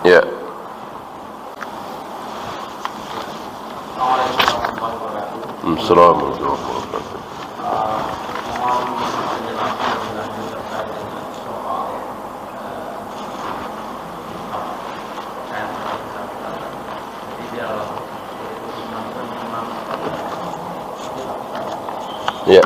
Ya. Assalamualaikum warahmatullahi wabarakatuh. Ya.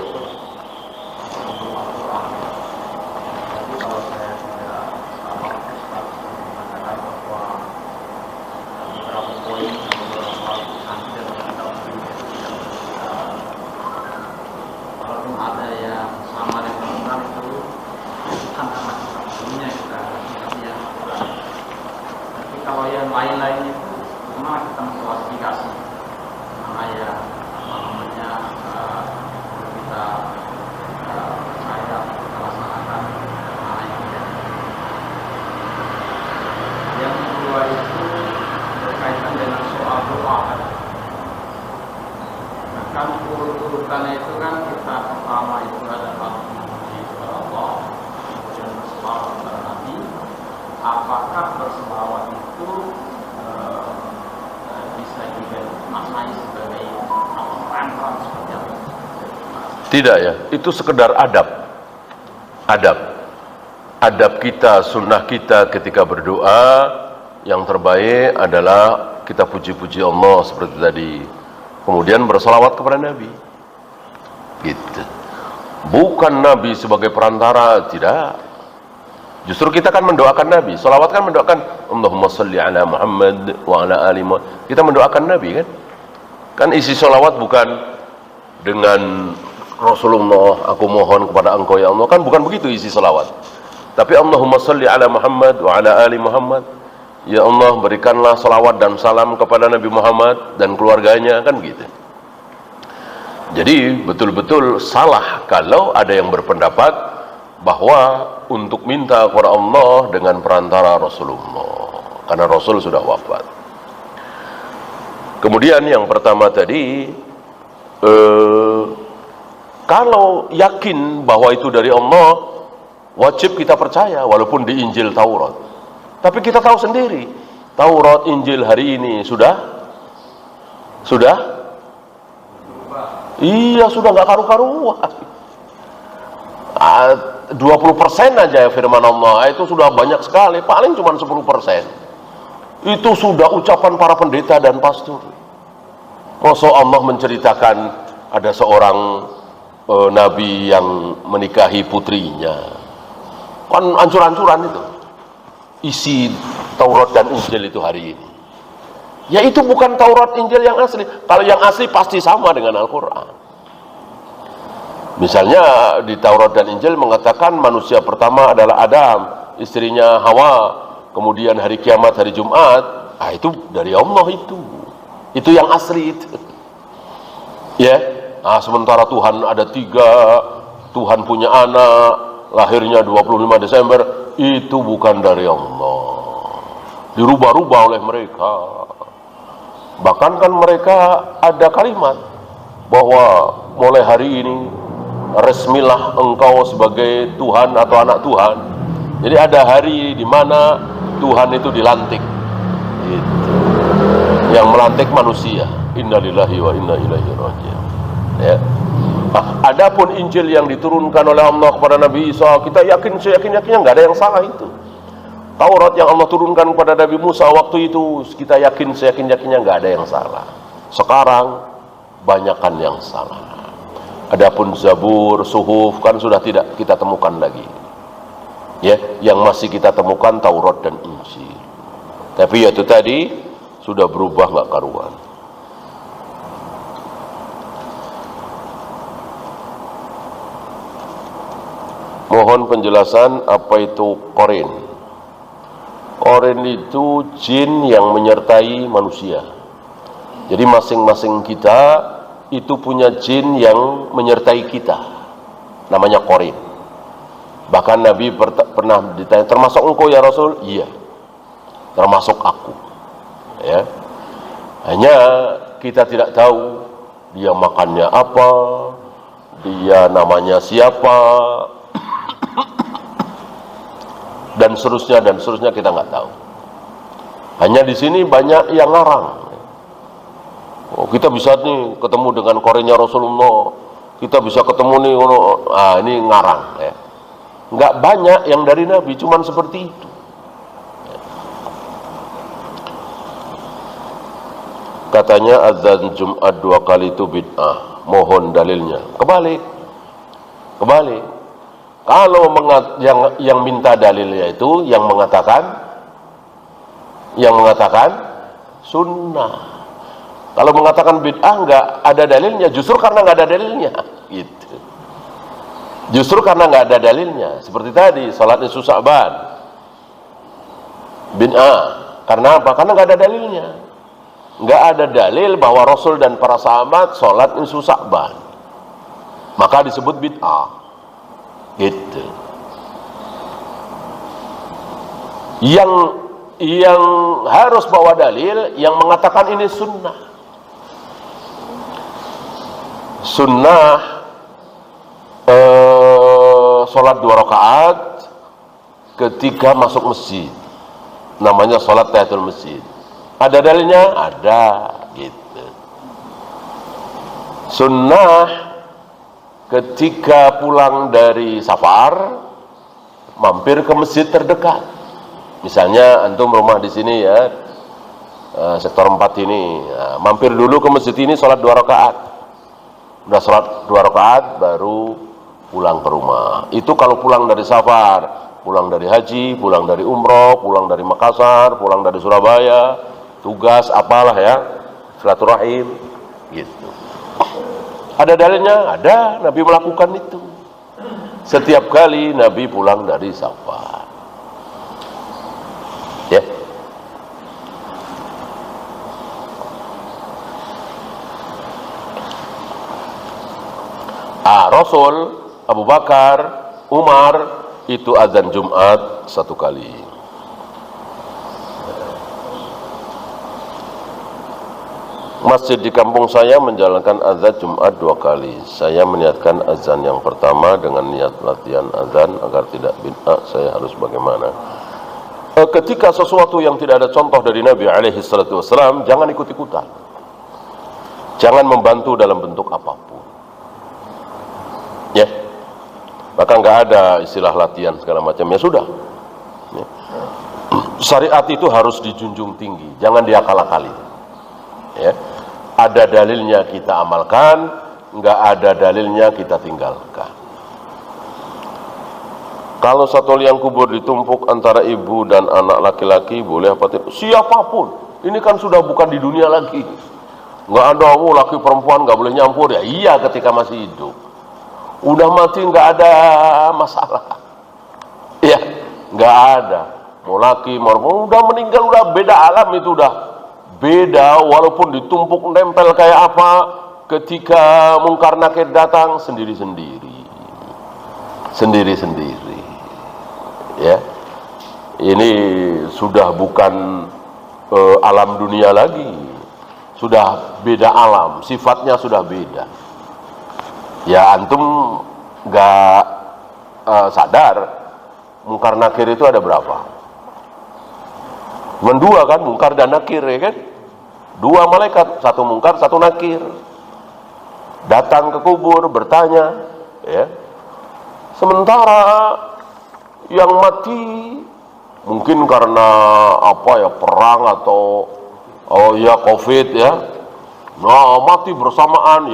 Kalau yang lain-lainnya itu memang kita mengklasifikasi mana ya apa namanya kita percaya kita laksanakan mana yang tidak. Yang kedua itu berkaitan dengan soal doa. Nah, kan urut-urutannya itu kan kita pertama itu adalah memuji kepada Allah, kemudian berselawat kepada Nabi. Apakah berselawat itu bisa juga maknai sebagai peran seperti apa? Tidak ya, itu sekedar adab. Adab kita, sunnah kita ketika berdoa, yang terbaik adalah kita puji-puji Allah seperti tadi. Kemudian berselawat kepada Nabi. Gitu. Bukan Nabi sebagai perantara, tidak. Justru kita kan mendoakan Nabi. Salawat kan mendoakan Allahumma salli ala Muhammad wa ala ali Muhammad. Kita mendoakan Nabi kan? Kan isi salawat bukan dengan Rasulullah, aku mohon kepada engkau ya Allah. Kan bukan begitu isi salawat. Tapi Allahumma salli ala Muhammad wa ala ali Muhammad. Ya Allah, berikanlah salawat dan salam kepada Nabi Muhammad dan keluarganya, kan gitu. Jadi betul-betul salah kalau ada yang berpendapat bahwa untuk minta kepada Allah dengan perantara Rasulullah, karena Rasul sudah wafat. Kemudian yang pertama tadi, kalau yakin bahwa itu dari Allah, wajib kita percaya walaupun di Injil Taurat. Tapi kita tahu sendiri, Taurat Injil hari ini sudah? Iya, sudah nggak karu-karuan. 20% aja firman Allah itu sudah banyak sekali, paling cuma 10%. Itu sudah ucapan para pendeta dan pastor. Masa Allah menceritakan ada seorang nabi yang menikahi putrinya, kan ancur-ancuran itu isi Taurat dan Injil itu hari ini. Ya itu bukan Taurat Injil yang asli. Kalau yang asli pasti sama dengan Al-Quran. Misalnya di Taurat dan Injil mengatakan manusia pertama adalah Adam, istrinya Hawa, kemudian hari kiamat, hari Jumat. Itu dari Allah itu. Itu yang asli itu. Ya. Sementara Tuhan ada 3, Tuhan punya anak, lahirnya 25 Desember, itu bukan dari Allah. Dirubah-rubah oleh mereka. Bahkan kan mereka ada kalimat bahwa mulai hari ini resmilah engkau sebagai Tuhan atau anak Tuhan. Jadi ada hari di mana Tuhan itu dilantik. Gitu. Yang melantik manusia. Innalillahi wa inna ilaihi raji'un. Ya. Adapun Injil yang diturunkan oleh Allah kepada Nabi Isa, kita yakin seyakin-yakinnya nggak ada yang salah itu. Taurat yang Allah turunkan kepada Nabi Musa waktu itu, kita yakin seyakin-yakinnya nggak ada yang salah. Sekarang banyakkan yang salah. Adapun Zabur, Suhuf kan sudah tidak kita temukan lagi. Ya, yang masih kita temukan Taurat dan Injil. Tapi ya itu tadi sudah berubah nggak karuan. Mohon penjelasan apa itu Qorin. Qorin itu jin yang menyertai manusia. Jadi masing-masing kita itu punya jin yang menyertai kita, namanya Qorin. Bahkan Nabi pernah ditanya, termasuk engkau ya Rasul? Iya, termasuk aku. Ya, hanya kita tidak tahu dia makannya apa, dia namanya siapa, dan seterusnya kita nggak tahu. Hanya di sini banyak yang ngarang. Oh, kita bisa nih ketemu dengan korenya Rasulullah, kita bisa ketemu nih, ini ngarang ya. Nggak banyak yang dari Nabi, cuman seperti itu. Katanya azan Jumat 2 kali itu bid'ah. Mohon dalilnya. Kebalik. Kalau yang minta dalilnya itu yang mengatakan sunnah. Kalau mengatakan bid'ah nggak ada dalilnya, justru karena nggak ada dalilnya, gitu. Justru karena nggak ada dalilnya. Seperti tadi, salat nisfu Sya'ban bid'ah. Karena apa? Karena nggak ada dalilnya. Nggak ada dalil bahwa Rasul dan para sahabat sholat nisfu Sya'ban, maka disebut bid'ah, gitu. Yang harus bawa dalil yang mengatakan ini sunnah. Sholat 2 rakaat ketika masuk masjid, namanya sholat tahiyatul masjid. Ada dalilnya? Ada, gitu. Sunnah ketika pulang dari safar mampir ke masjid terdekat. Misalnya antum rumah di sini ya, sektor 4 ini, mampir dulu ke masjid ini sholat 2 rakaat. Udah sholat 2 rakaat baru pulang ke rumah. Itu kalau pulang dari safar, pulang dari haji, pulang dari umroh, pulang dari Makassar, pulang dari Surabaya, tugas apalah ya, silaturahim, gitu. Ada dalilnya? Ada. Nabi melakukan itu setiap kali Nabi pulang dari safar, ya. Rasul, Abu Bakar, Umar itu azan Jumat 1 kali. Masjid di kampung saya menjalankan azan Jumat 2 kali. Saya meniatkan azan yang pertama dengan niat latihan azan agar tidak bid'ah. Saya harus bagaimana? Ketika sesuatu yang tidak ada contoh dari Nabi SAW, jangan ikut-ikutan. Jangan membantu dalam bentuk apapun. Ya, maka nggak ada istilah latihan segala macam, ya sudah. Ya. Syariat itu harus dijunjung tinggi, jangan diakal-akali. Ya, ada dalilnya kita amalkan, nggak ada dalilnya kita tinggalkan. Kalau satu liang kubur ditumpuk antara ibu dan anak laki-laki, boleh apa tidak? Siapapun, ini kan sudah bukan di dunia lagi. Nggak ada, laki perempuan nggak boleh nyampur, ya iya ketika masih hidup. Udah mati nggak ada masalah, ya nggak ada. Mau laki mau perempuan, udah meninggal, udah beda alam, itu udah beda. Walaupun ditumpuk nempel kayak apa, ketika mungkar nakir datang sendiri-sendiri, ya. Ini sudah bukan alam dunia lagi, sudah beda alam, sifatnya sudah beda. Ya antum nggak sadar mungkar nakir itu ada berapa? Cuma 2 kan, mungkar dan nakir, ya kan? 2 malaikat, 1 mungkar, 1 nakir, datang ke kubur bertanya, ya. Sementara yang mati mungkin karena apa ya, perang atau ya COVID ya, nah mati bersamaan,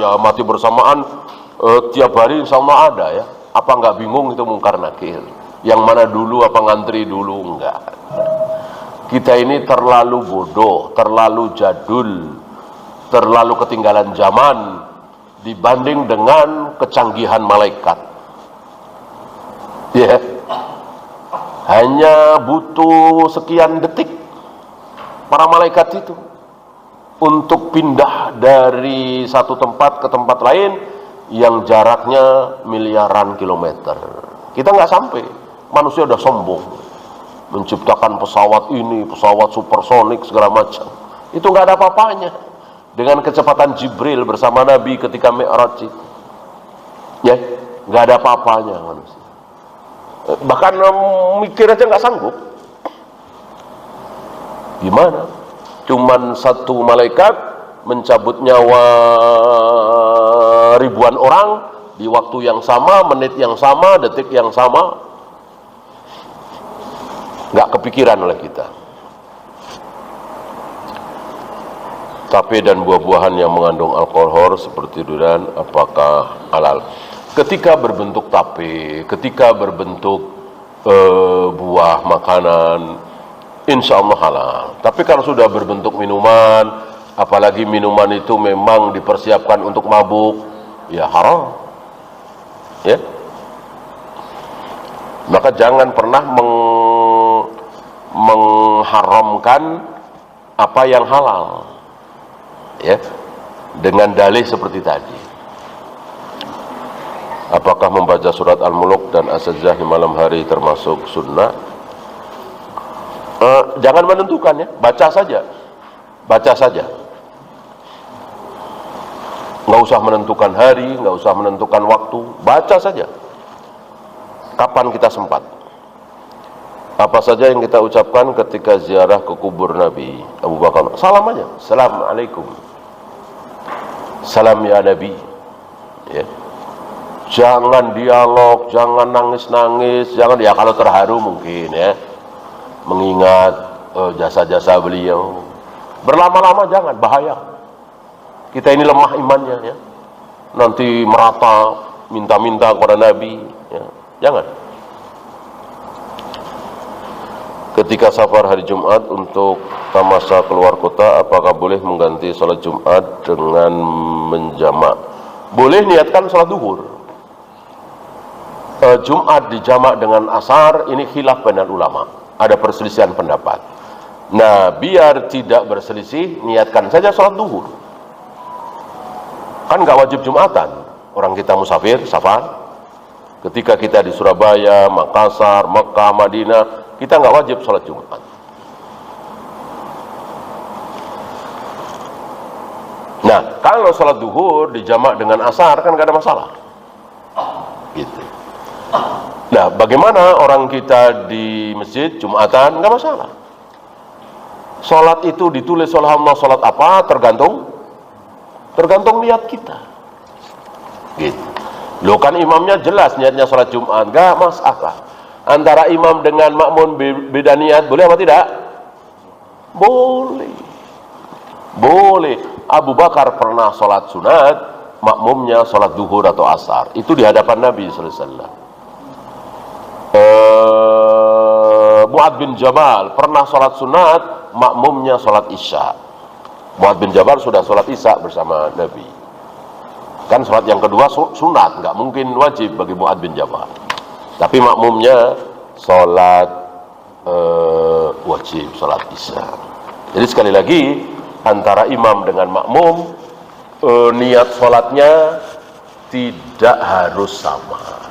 tiap hari insya Allah ada ya. Apa nggak bingung itu mungkar nakir? Yang mana dulu, apa ngantri dulu? Enggak. Kita ini terlalu bodoh, terlalu jadul, terlalu ketinggalan zaman dibanding dengan kecanggihan malaikat. Ya, hanya butuh sekian detik para malaikat itu untuk pindah dari satu tempat ke tempat lain yang jaraknya miliaran kilometer. Kita nggak sampai. Manusia udah sombong, menciptakan pesawat ini, pesawat supersonik segala macam. Itu nggak ada apa-apanya dengan kecepatan Jibril bersama Nabi ketika Mi'raj itu. Ya, nggak ada apa-apanya manusia. Bahkan mikir aja nggak sanggup. Gimana? Cuman satu malaikat mencabut nyawa ribuan orang di waktu yang sama, menit yang sama, detik yang sama. Nggak kepikiran oleh kita. Tape dan buah-buahan yang mengandung alkohol seperti durian apakah halal? Ketika berbentuk tape, ketika berbentuk buah makanan, insya Allah halal. Tapi kalau sudah berbentuk minuman, apalagi minuman itu memang dipersiapkan untuk mabuk, ya haram. Ya. Maka jangan pernah mengharamkan apa yang halal. Ya, dengan dalih seperti tadi. Apakah membaca surat Al-Mulk dan As-Sajdah di malam hari termasuk sunnah? Jangan menentukan ya, baca saja. Baca saja. Nggak usah menentukan hari, nggak usah menentukan waktu, baca saja. Kapan kita sempat? Apa saja yang kita ucapkan ketika ziarah ke kubur Nabi Abu Bakar? Salam aja. Assalamualaikum. Salam ya Nabi. Ya. Jangan dialog, jangan nangis-nangis, jangan ya kalau terharu mungkin ya. Mengingat jasa-jasa beliau. Berlama-lama jangan, bahaya. Kita ini lemah imannya ya. Nanti merata minta-minta kepada Nabi ya. Jangan. Ketika safar hari Jumat untuk tamasya keluar kota, apakah boleh mengganti sholat Jumat dengan menjamak? Boleh niatkan sholat duhur. Jumat dijamak dengan asar, ini khilaf bainal ulama. Ada perselisihan pendapat. Nah, biar tidak berselisih, niatkan saja sholat duhur. Kan nggak wajib Jumatan. Orang kita musafir, safar. Ketika kita di Surabaya, Makassar, Mekah, Madinah, kita nggak wajib sholat Jumat. Nah, kalau sholat duhur dijamak dengan asar kan nggak ada masalah. Gitu. Nah, bagaimana orang kita di masjid Jumatan nggak masalah. Sholat itu ditulis oleh Allah sholat apa tergantung niat kita. Gitu. Loh kan imamnya jelas niatnya sholat Jumat, nggak masalah. Antara imam dengan makmum beda niat, boleh apa tidak? Boleh. Boleh. Abu Bakar pernah sholat sunat, makmumnya sholat duhur atau asar. Itu di hadapan Nabi SAW. Mu'ad bin Jabal pernah sholat sunat, makmumnya sholat isya. Mu'ad bin Jabal sudah sholat isya bersama Nabi. Kan sholat yang kedua sunat, nggak mungkin wajib bagi Mu'ad bin Jabal. Tapi makmumnya sholat wajib, sholat isya. Jadi sekali lagi, antara imam dengan makmum, niat sholatnya tidak harus sama.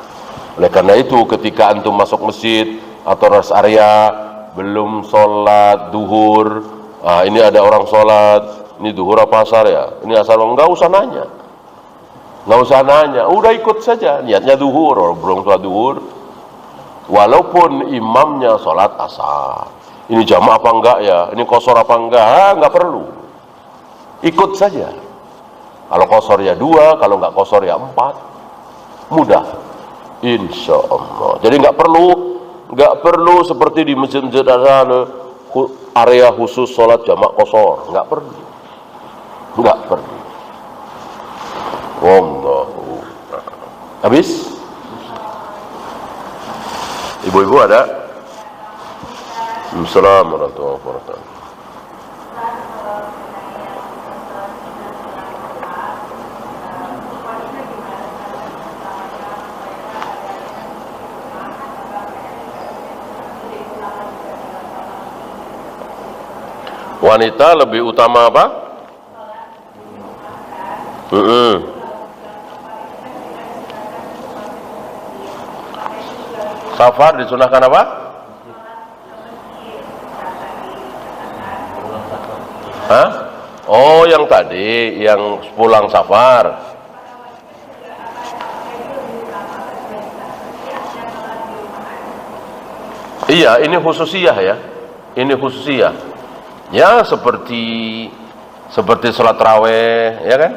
Oleh karena itu, ketika antum masuk masjid atau rest area, belum sholat duhur, ini ada orang sholat, ini duhur apa asar ya? Ini asar, nggak usah nanya. Nggak usah nanya, udah ikut saja, niatnya duhur, orang belum sholat duhur. Walaupun imamnya sholat asar, ini jamaah apa enggak ya, ini kosor apa enggak, enggak perlu. Ikut saja. Kalau kosor ya 2, kalau enggak kosor ya 4. Mudah. Insya Allah. Jadi enggak perlu seperti di masjid-masjid area khusus sholat jamaah kosor, enggak perlu. Enggak perlu. Wallahu. Habis? Ibu-ibu ada? Assalamualaikum warahmatullahi wabarakatuh. Wanita lebih utama apa? Safar disunahkan apa? Hah? Oh, yang tadi, yang pulang safar. Iya, ini khususiyah ya. Ini khususiyah. Ya seperti sholat tarawih, ya kan?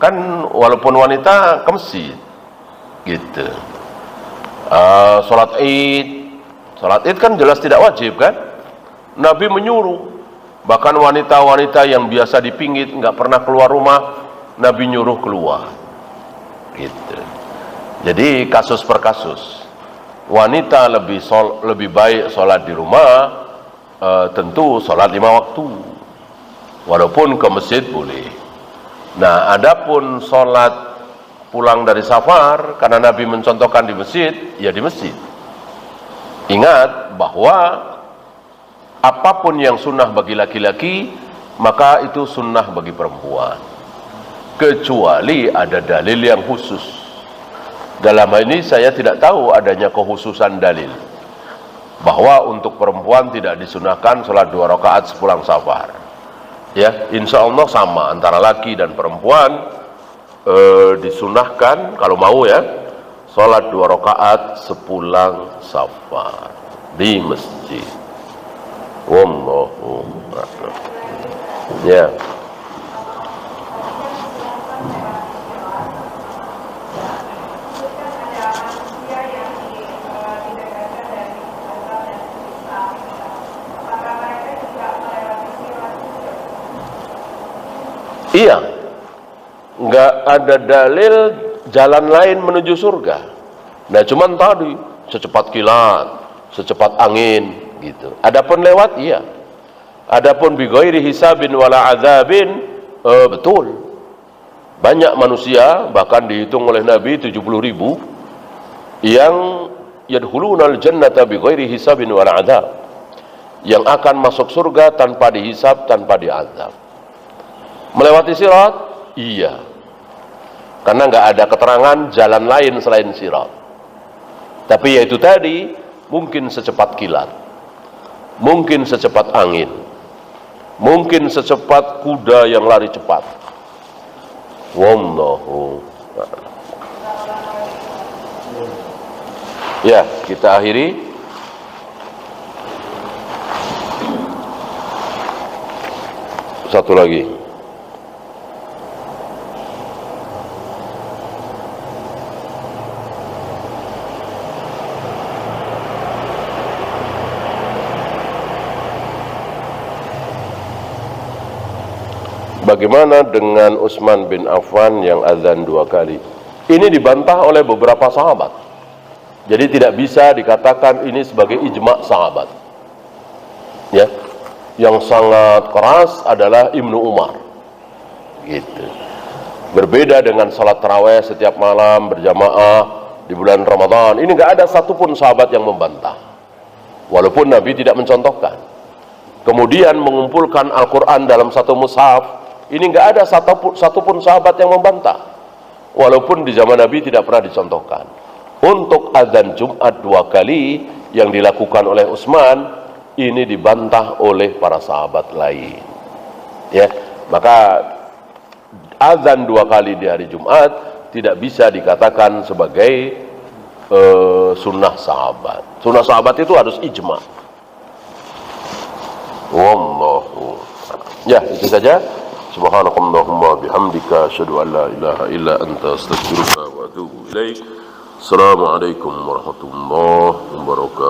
Kan walaupun wanita ke masjid, gitu. Sholat Id kan jelas tidak wajib kan? Nabi menyuruh, bahkan wanita-wanita yang biasa dipinggit nggak pernah keluar rumah, Nabi nyuruh keluar, gitu. Jadi kasus per kasus, wanita lebih baik sholat di rumah, tentu sholat 5 waktu, walaupun ke masjid boleh. Nah, adapun sholat pulang dari safar, karena Nabi mencontohkan di masjid, ya di masjid. Ingat bahwa apapun yang sunnah bagi laki-laki, maka itu sunnah bagi perempuan, kecuali ada dalil yang khusus. Dalam hal ini saya tidak tahu adanya kekhususan dalil bahwa untuk perempuan tidak disunahkan sholat 2 rakaat sepulang safar. Ya, insya Allah sama antara laki dan perempuan, disunahkan kalau mau ya, sholat 2 rakaat sepulang safar di masjid. Wallahu a'lam. Ya. Iya, nggak ada dalil jalan lain menuju surga. Nah, cuman tadi secepat kilat, secepat angin, gitu. Adapun lewat, iya. Adapun bi ghairi hisabin wala adzabin, betul. Banyak manusia, bahkan dihitung oleh Nabi 70.000 yang yadkhulunal jannata bi ghairi hisabin wala adzab, yang akan masuk surga tanpa dihisab, tanpa diazab. Melewati sirat, iya, karena nggak ada keterangan jalan lain selain sirat. Tapi yaitu tadi, mungkin secepat kilat, mungkin secepat angin, mungkin secepat kuda yang lari cepat. Wallahu a'lam. Ya, kita akhiri. Satu lagi. Bagaimana dengan Utsman bin Affan yang azan 2 kali? Ini dibantah oleh beberapa sahabat. Jadi tidak bisa dikatakan ini sebagai ijma' sahabat. Ya. Yang sangat keras adalah Ibnu Umar. Gitu. Berbeda dengan salat tarawih setiap malam berjamaah di bulan Ramadan. Ini enggak ada satupun sahabat yang membantah. Walaupun Nabi tidak mencontohkan. Kemudian mengumpulkan Al-Quran dalam satu mushaf. Ini enggak ada satupun sahabat yang membantah. Walaupun di zaman Nabi tidak pernah dicontohkan. Untuk azan Jumat 2 kali yang dilakukan oleh Utsman, ini dibantah oleh para sahabat lain. Ya, maka azan 2 kali di hari Jumat tidak bisa dikatakan sebagai sunnah sahabat. Sunnah sahabat itu harus ijma'. Wallahu. Ya, itu saja. Subhanakallahumma bihamdika asyhadu an la ilaha illa anta astaghfiruka wa atubu ilaik. Assalamualaikum warahmatullahi wabarakatuh.